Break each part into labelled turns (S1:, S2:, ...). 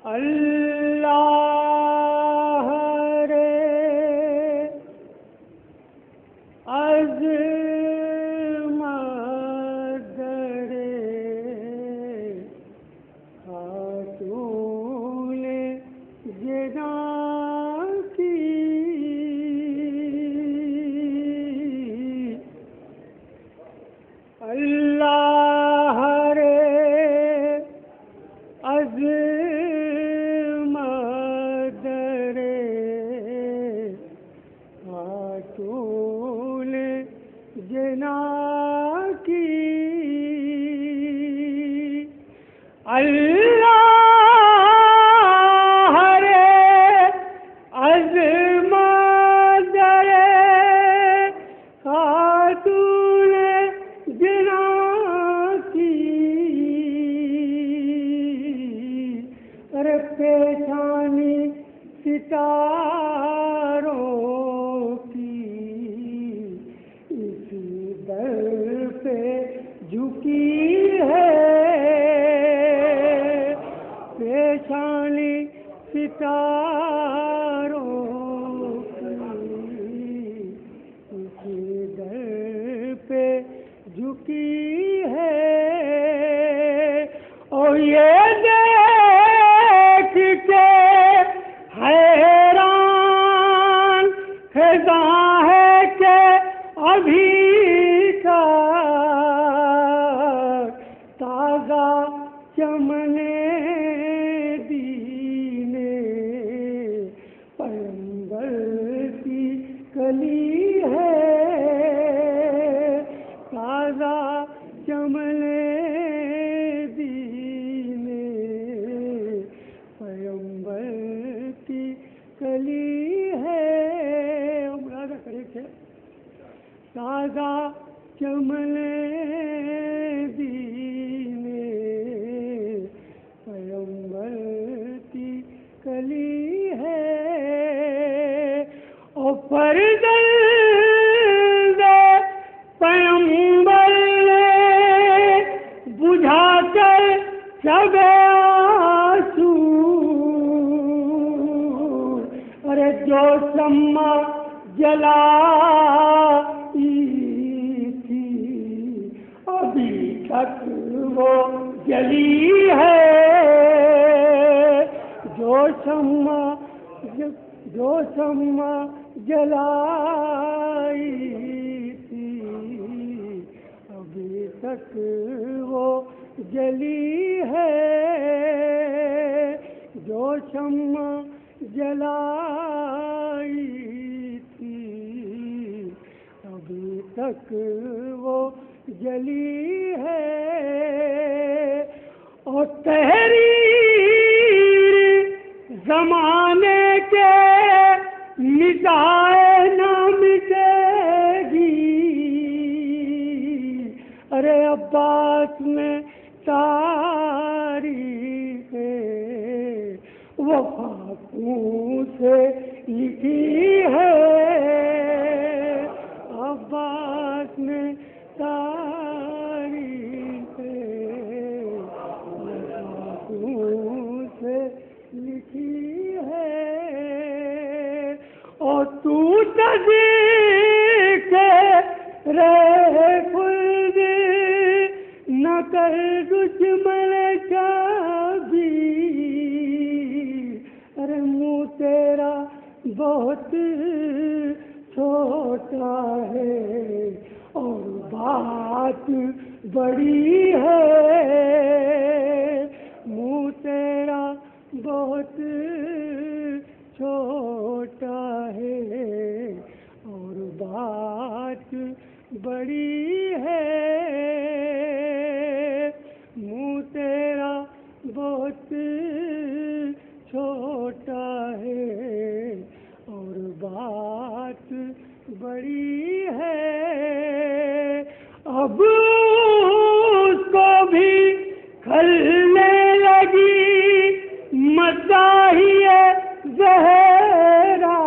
S1: اللہ رے عظمت رے خاتون جنا کی اللہ رے عظمت رے خاتون جنا کی اللہ رے عظمت رے خاتون جنا کی ارے پیشانی ستاروں کی اسی در پہ جھکی ہے پیشانی ستاروں کی اسی در پہ جھکی ہے اور یہ دیکھ کے حیران خزاں ہے کہ ابھی تک تازہ چمنے دینے پیغمبر کی کلی ہے تازہ چمنے دینے پیغمبر کی کلی ہے مرادہ کرے تھے تازہ چمنے دینے پیغمبر کی کلی ہے اور پردرد پیغمبر نے بجھا کر سب آنسو ارے جو شمع جلائی تھی ابھی تک وہ جلی ہے جو شمع جلائی تھی ابھی تک وہ جلی ہے جو شمع جلائی تھی ابھی تک وہ جلی ہے اور تحریر زمانے کے مٹائے نہ مٹے گی ارے عباس میں تاریخ وفا سے لکھی ہے عباس نے تاریخ وفا سے لکھی ہے اور تو تصدیق رہے خود نہ کر دشمن کبھی ارے منہ تیرا بہت چھوٹا ہے اور بات بڑی ہے منہ تیرا بہت چھوٹا ہے اور بات بڑی ہے منہ تیرا بہت چھوٹا ہے اور بات بڑی ہے اب اس کو بھی کھلنے لگی مزاحیہ زہرا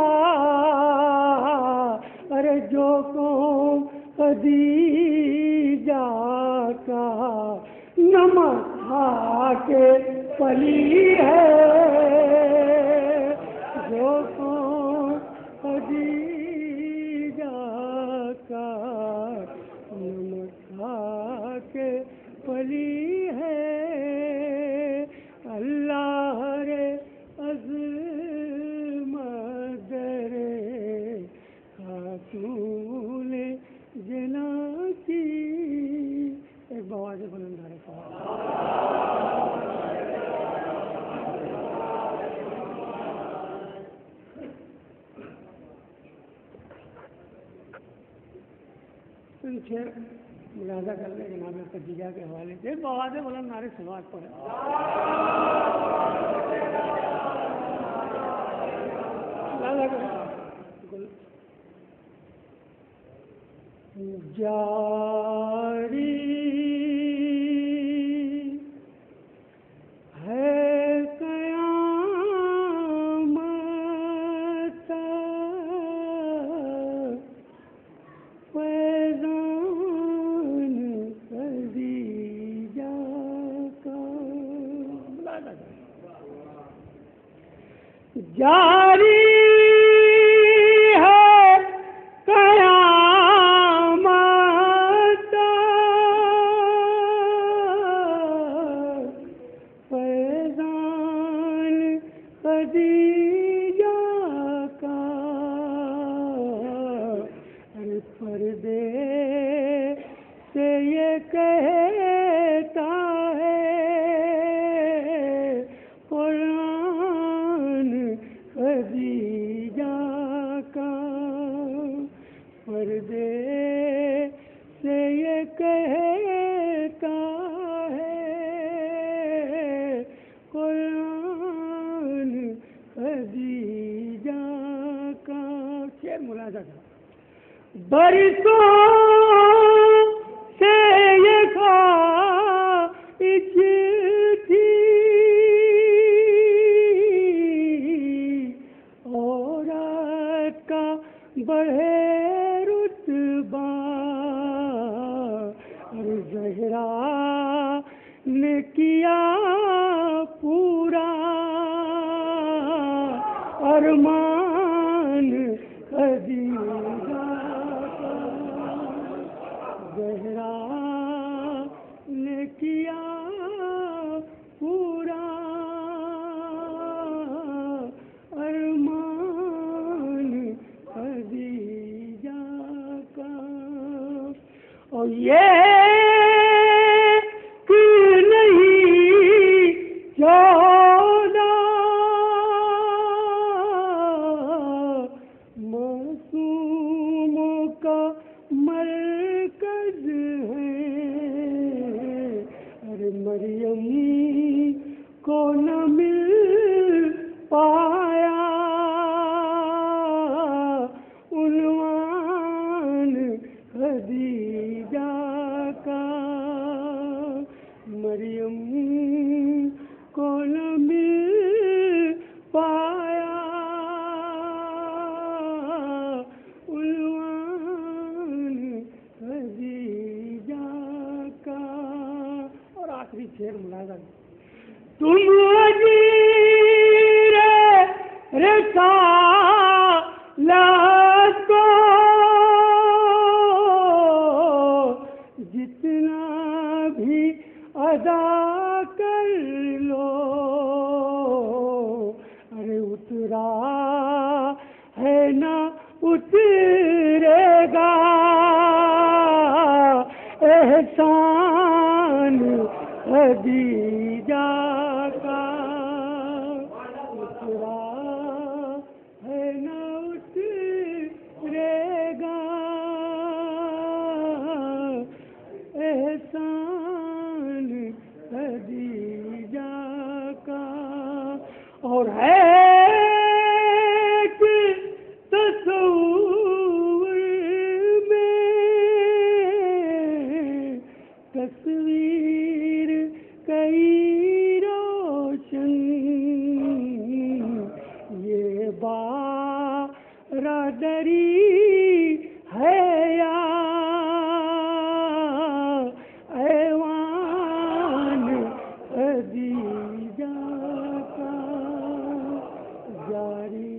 S1: ارے جو قوم خدیجہ کا نمک کھا کے پلی ہے تین شعر ملاحظہ کر لیں جناب خدیجہ کے حوالے سے. بآواز بلند نعرے سماعت پڑھیں. جاری ہے قیامت فیضان خدیجہ کا. جاری برسوں سے یہ خواہش تھی عورت کا بڑھے رتبہ اور زہرا نے کیا پورا ارمان خدیجہ. زہرا نے کیا پورا ارمان خدیجہ کا. اور یہ کہ نہیں 14 معصوموں کا مرکز ہے. ارے مریم کو نہ مل پایا عنوان خدیجہ کا. مریم کو نہ مل پایا عنوان خدیجہ کا. اور آخری شعر ملاحظہ تم وزیر رسالت کو جتنا بھی ادا کر لو. ارے اترا ہے نہ اترے گا احسان خدیجہ کا. اترا ہے نہ اترے گا احسان خدیجہ کا. اور ہے تصور میں تصویر کئی روشن یہ برادری ہے یا ایوان خدیجہ کا. جاری